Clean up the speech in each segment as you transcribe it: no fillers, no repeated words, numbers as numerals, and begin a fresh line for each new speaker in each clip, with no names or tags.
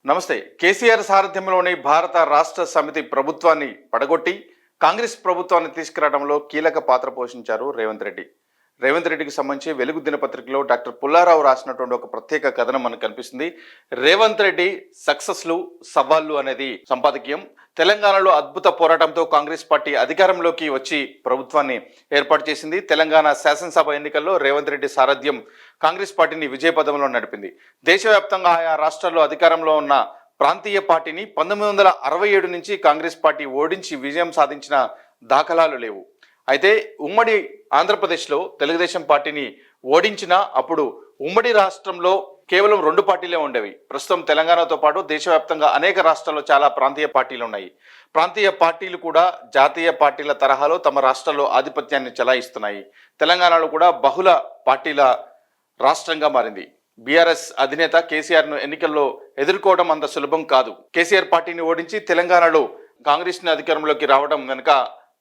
నమస్తే. కేసీఆర్ సారథ్యంలోని భారత రాష్ట్ర సమితి ప్రభుత్వాన్ని పడగొట్టి కాంగ్రెస్ ప్రభుత్వాన్ని తీసుకురావడంలో కీలక పాత్ర పోషించారు రేవంత్ రెడ్డి. రేవంత్ రెడ్డికి సంబంధించి వెలుగు దినపత్రికలో డాక్టర్ పుల్లారావు రాసినటువంటి ఒక ప్రత్యేక కథనం మనకు కనిపిస్తుంది. రేవంత్ రెడ్డి సక్సెస్లు సవాళ్లు అనేది సంపాదకీయం. తెలంగాణలో అద్భుత పోరాటంతో కాంగ్రెస్ పార్టీ అధికారంలోకి వచ్చి ప్రభుత్వాన్ని ఏర్పాటు చేసింది. తెలంగాణ శాసనసభ ఎన్నికల్లో రేవంత్ రెడ్డి సారథ్యం కాంగ్రెస్ పార్టీని విజయపథంలో నడిపింది. దేశవ్యాప్తంగా ఆయా రాష్ట్రాల్లో అధికారంలో ఉన్న ప్రాంతీయ పార్టీని 1967 నుంచి కాంగ్రెస్ పార్టీ ఓడించి విజయం సాధించిన దాఖలాలు లేవు. అయితే ఉమ్మడి ఆంధ్రప్రదేశ్లో తెలుగుదేశం పార్టీని ఓడించిన అప్పుడు ఉమ్మడి రాష్ట్రంలో కేవలం 2 పార్టీలే ఉండేవి. ప్రస్తుతం తెలంగాణతో పాటు దేశవ్యాప్తంగా అనేక రాష్ట్రాల్లో చాలా ప్రాంతీయ పార్టీలు ఉన్నాయి. ప్రాంతీయ పార్టీలు కూడా జాతీయ పార్టీల తరహాలో తమ రాష్ట్రాల్లో ఆధిపత్యాన్ని చెలాయిస్తున్నాయి. తెలంగాణలో కూడా బహుళ పార్టీల రాష్ట్రంగా మారింది. బీఆర్ఎస్ అధినేత కేసీఆర్ను ఎన్నికల్లో ఎదుర్కోవడం అంత సులభం కాదు. కేసీఆర్ పార్టీని ఓడించి తెలంగాణలో కాంగ్రెస్ని అధికారంలోకి రావడం వెనుక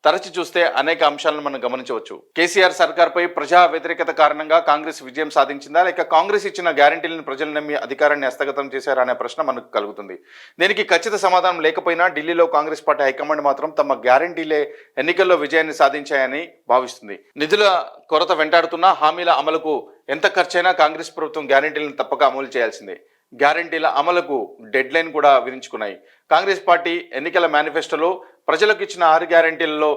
తరచి చూస్తే అనేక అంశాలను మనం గమనించవచ్చు. కేసీఆర్ సర్కార్పై ప్రజా వ్యతిరేకత కారణంగా కాంగ్రెస్ విజయం సాధించిందా, లేక కాంగ్రెస్ ఇచ్చిన గ్యారంటీలను ప్రజలు నమ్మి అధికారాన్ని హస్తగతం చేశారా అనే ప్రశ్న మనకు కలుగుతుంది. దీనికి ఖచ్చిత సమాధానం లేకపోయినా ఢిల్లీలో కాంగ్రెస్ పార్టీ హైకమాండ్ మాత్రం తమ గ్యారంటీలే ఎన్నికల్లో విజయాన్ని సాధించాయని భావిస్తుంది. నిధుల కొరత వెంటాడుతున్న హామీల అమలుకు ఎంత ఖర్చైనా కాంగ్రెస్ ప్రభుత్వం గ్యారంటీలను తప్పక అమలు చేయాల్సిందే. గ్యారంటీల అమలుకు డెడ్ లైన్ కూడా విధించుకున్నాయి. కాంగ్రెస్ పార్టీ ఎన్నికల మేనిఫెస్టోలో ప్రజలకు ఇచ్చిన 6 గ్యారంటీలలో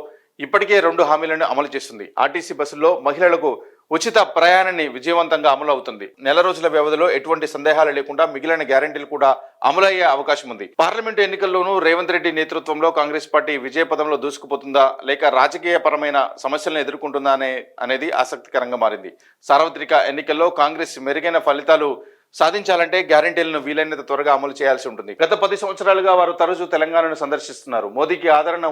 ఇప్పటికే 2 హామీలను అమలు చేస్తుంది. ఆర్టీసీ బస్సుల్లో మహిళలకు ఉచిత ప్రయాణాన్ని విజయవంతంగా అమలు అవుతుంది. నెల రోజుల వ్యవధిలో ఎటువంటి సందేహాలు లేకుండా మిగిలిన గ్యారంటీలు కూడా అమలయ్యే అవకాశం ఉంది. పార్లమెంటు ఎన్నికల్లోనూ రేవంత్ రెడ్డి నేతృత్వంలో కాంగ్రెస్ పార్టీ విజయపథంలో దూసుకుపోతుందా, లేక రాజకీయ పరమైన సమస్యలను ఎదుర్కొంటుందా అనేది ఆసక్తికరంగా మారింది. సార్వత్రిక ఎన్నికల్లో కాంగ్రెస్ మెరుగైన ఫలితాలు సాధించాలంటే గ్యారంటీలను వీలైనంత త్వరగా అమలు చేయాల్సి ఉంటుంది. గత 10 సంవత్సరాలుగా వారు తరచూ తెలంగాణను సందర్శిస్తున్నారు. మోదీకి ఆదరణ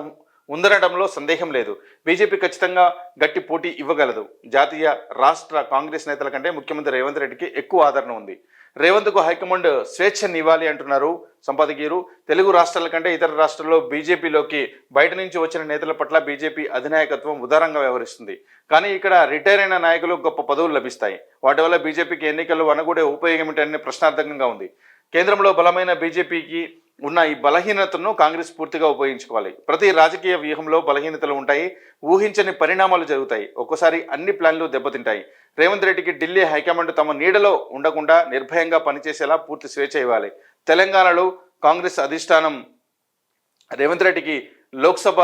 ఉందనడంలో సందేహం లేదు. బీజేపీ ఖచ్చితంగా గట్టి పోటీ ఇవ్వగలదు. జాతీయ రాష్ట్ర కాంగ్రెస్ నేతల కంటే ముఖ్యమంత్రి రేవంత్ రెడ్డికి ఎక్కువ ఆదరణ ఉంది. రేవంత్కు హైకమాండ్ స్వేచ్ఛనివ్వాలి అంటున్నారు సంపాదకీయులు. తెలుగు రాష్ట్రాల కంటే ఇతర రాష్ట్రాల్లో బీజేపీలోకి బయట నుంచి వచ్చిన నేతల పట్ల బీజేపీ అధినాయకత్వం ఉదారంగా వ్యవహరిస్తుంది. కానీ ఇక్కడ రిటైర్ అయిన నాయకులు గొప్ప పదవులు లభిస్తాయి. వాటి వల్ల బీజేపీకి ఎన్నికల్లో వనగూడే ఉపయోగం ఏమిటనే ప్రశ్నార్థకంగా ఉంది. కేంద్రంలో బలమైన బీజేపీకి ఉన్న ఈ బలహీనతను కాంగ్రెస్ పూర్తిగా ఉపయోగించుకోవాలి. ప్రతి రాజకీయ వ్యూహంలో బలహీనతలు ఉంటాయి, ఊహించని పరిణామాలు జరుగుతాయి, ఒక్కోసారి అన్ని ప్లాన్లు దెబ్బతింటాయి. రేవంత్ రెడ్డికి ఢిల్లీ హైకమాండ్ తమ నీడలో ఉండకుండా నిర్భయంగా పనిచేసేలా పూర్తి స్వేచ్ఛ ఇవ్వాలి. తెలంగాణలో కాంగ్రెస్ అధిష్టానం రేవంత్ రెడ్డికి లోక్సభ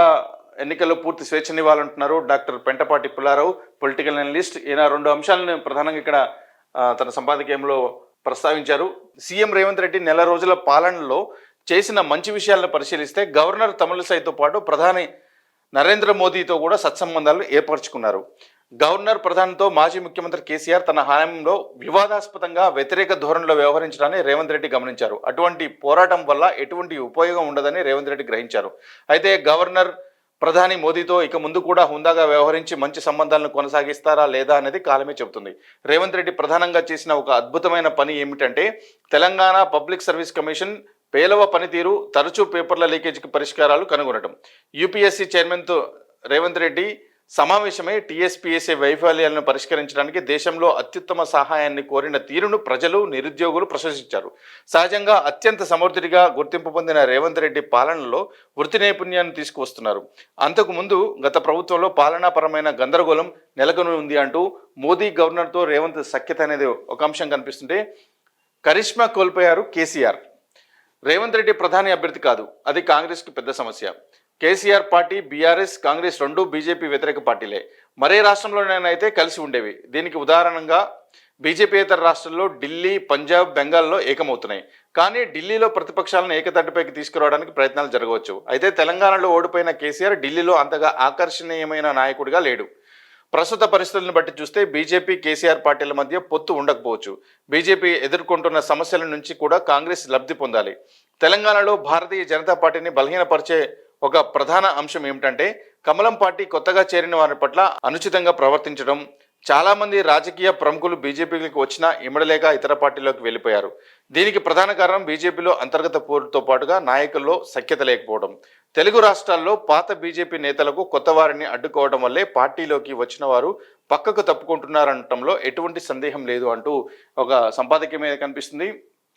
ఎన్నికల్లో పూర్తి స్వేచ్ఛనివ్వాలంటున్నారు doctor Pentapati Pullarao, political analyst. ఈయన 2 అంశాలను ప్రధానంగా ఇక్కడ తన సంపాదకీయంలో ప్రస్తావించారు. సీఎం రేవంత్ రెడ్డి నెల రోజుల పాలనలో చేసిన మంచి విషయాలను పరిశీలిస్తే గవర్నర్ తమిళిసైతో పాటు ప్రధాని నరేంద్ర మోదీతో కూడా సత్సంబంధాలు ఏర్పరచుకున్నారు. గవర్నర్ ప్రధానితో మాజీ ముఖ్యమంత్రి కేసీఆర్ తన హయాంలో వివాదాస్పదంగా వ్యతిరేక ధోరణిలో వ్యవహరించడాన్ని రేవంత్ రెడ్డి గమనించారు. అటువంటి పోరాటం వల్ల ఎటువంటి ఉపయోగం ఉండదని రేవంత్ రెడ్డి గ్రహించారు. అయితే గవర్నర్ ప్రధాని మోదీతో ఇక ముందు కూడా హుందాగా వ్యవహరించి మంచి సంబంధాలను కొనసాగిస్తారా లేదా అనేది కాలమే చెబుతుంది. రేవంత్ రెడ్డి ప్రధానంగా చేసిన ఒక అద్భుతమైన పని ఏమిటంటే తెలంగాణ పబ్లిక్ సర్వీస్ కమిషన్ పేలవ పనితీరు, తరచూ పేపర్ల లీకేజీకి పరిష్కారాలు కనుగొనడం. యూపీఎస్సీ చైర్మన్తో రేవంత్ రెడ్డి సమావేశమై టీఎస్పీఎస్సీ వైఫల్యాలను పరిష్కరించడానికి దేశంలో అత్యుత్తమ సహాయాన్ని కోరిన తీరును ప్రజలు, నిరుద్యోగులు ప్రశంసించారు. సహజంగా అత్యంత సమర్థుడిగా గుర్తింపు పొందిన రేవంత్ రెడ్డి పాలనలో వృత్తి నైపుణ్యాన్ని తీసుకువస్తున్నారు. అంతకుముందు గత ప్రభుత్వంలో పాలనాపరమైన గందరగోళం నెలకొని ఉంది అంటూ మోదీ గవర్నర్తో రేవంత్ సఖ్యత అనేది ఒక అంశం కనిపిస్తుంటే కరిష్మా కోల్పోయారు కేసీఆర్. రేవంత్ రెడ్డి ప్రధాని అభ్యర్థి కాదు, అది కాంగ్రెస్కి పెద్ద సమస్య. KCR party, BRS, Congress 2 BJP వ్యతిరేక పార్టీలే. మరే రాష్ట్రంలోనైతే కలిసి ఉండేవి. దీనికి ఉదాహరణగా బీజేపీయేతర రాష్ట్రాల్లో ఢిల్లీ, పంజాబ్, బెంగాల్లో ఏకమవుతున్నాయి. కానీ ఢిల్లీలో ప్రతిపక్షాలను ఏకతాటిపైకి తీసుకురావడానికి ప్రయత్నాలు జరగవచ్చు. అయితే తెలంగాణలో ఓడిపోయిన కేసీఆర్ ఢిల్లీలో అంతగా ఆకర్షణీయమైన నాయకుడిగా లేడు. ప్రస్తుత పరిస్థితులను బట్టి చూస్తే బీజేపీ, కేసీఆర్ పార్టీల మధ్య పొత్తు ఉండకపోవచ్చు. బీజేపీ ఎదుర్కొంటున్న సమస్యల నుంచి కూడా కాంగ్రెస్ లబ్ధి పొందాలి. తెలంగాణలో భారతీయ జనతా పార్టీని బలహీనపరిచే ఒక ప్రధాన అంశం ఏమిటంటే కమలం పార్టీ కొత్తగా చేరిన వారి పట్ల అనుచితంగా ప్రవర్తించడం. చాలామంది రాజకీయ ప్రముఖులు బీజేపీకి వచ్చినా ఇమడలేక ఇతర పార్టీలోకి వెళ్ళిపోయారు. దీనికి ప్రధాన కారణం బీజేపీలో అంతర్గత పోరుతో పాటుగా నాయకుల్లో సఖ్యత లేకపోవడం. తెలుగు రాష్ట్రాల్లో పాత బీజేపీ నేతలకు కొత్త వారిని అడ్డుకోవడం వల్లే పార్టీలోకి వచ్చిన వారు పక్కకు తప్పుకుంటున్నారనటంలో ఎటువంటి సందేహం లేదు అంటూ ఒక సంపాదకీయం మీద కనిపిస్తుంది.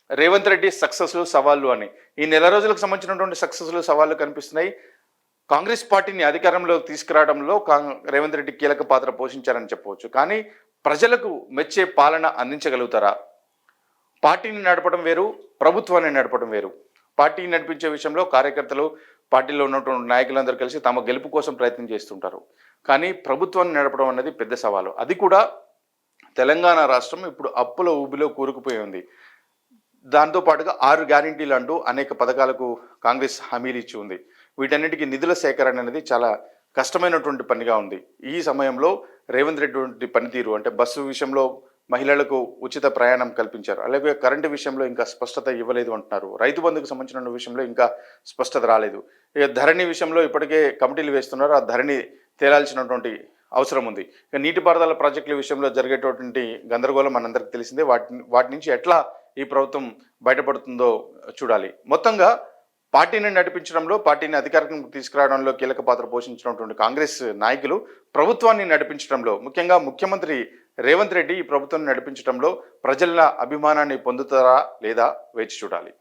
రేవంత్ రెడ్డి సక్సెస్లు సవాళ్ళు అని ఈ నెల రోజులకు సంబంధించినటువంటి సక్సెస్లు సవాళ్ళు కనిపిస్తున్నాయి. కాంగ్రెస్ పార్టీని అధికారంలోకి తీసుకురావడంలో రేవంత్ రెడ్డి కీలక పాత్ర పోషించారని చెప్పవచ్చు. కానీ ప్రజలకు మెచ్చే పాలన అందించగలుగుతారా? పార్టీని నడపడం వేరు, ప్రభుత్వాన్ని నడపడం వేరు. పార్టీని నడిపించే విషయంలో కార్యకర్తలు, పార్టీలో ఉన్నటువంటి నాయకులందరూ కలిసి తమ గెలుపు కోసం ప్రయత్నం చేస్తుంటారు. కానీ ప్రభుత్వాన్ని నడపడం అనేది పెద్ద సవాలు. అది కూడా తెలంగాణ రాష్ట్రం ఇప్పుడు అప్పుల ఊబిలో కూరుకుపోయి ఉంది. దాంతో పాటుగా 6 గ్యారెంటీలు అంటూ అనేక పథకాలకు కాంగ్రెస్ హామీలు ఇచ్చి ఉంది. వీటన్నిటికీ నిధుల సేకరణ అనేది చాలా కష్టమైనటువంటి పనిగా ఉంది. ఈ సమయంలో రేవంత్ రెడ్డి పనితీరు అంటే బస్సు విషయంలో మహిళలకు ఉచిత ప్రయాణం కల్పించారు. అలాగే కరెంటు విషయంలో ఇంకా స్పష్టత ఇవ్వలేదు అంటున్నారు. రైతు బంధుకు సంబంధించిన విషయంలో ఇంకా స్పష్టత రాలేదు. ఇక ధరణి విషయంలో ఇప్పటికే కమిటీలు వేస్తున్నారు. ఆ ధరణి తేలాల్సినటువంటి అవసరం ఉంది. ఇక నీటిపారుదల ప్రాజెక్టుల విషయంలో జరిగేటటువంటి గందరగోళం మనందరికీ తెలిసిందే. వాటి నుంచి ఎట్లా ఈ ప్రభుత్వం బయటపడుతుందో చూడాలి. మొత్తంగా పార్టీని నడిపించడంలో, పార్టీని అధికారం తీసుకురావడంలో కీలక పాత్ర పోషించినటువంటి కాంగ్రెస్ నాయకులు ప్రభుత్వాన్ని నడిపించడంలో, ముఖ్యంగా ముఖ్యమంత్రి రేవంత్ రెడ్డి ఈ ప్రభుత్వాన్ని నడిపించడంలో ప్రజల అభిమానాన్ని పొందుతారా లేదా వేచి చూడాలి.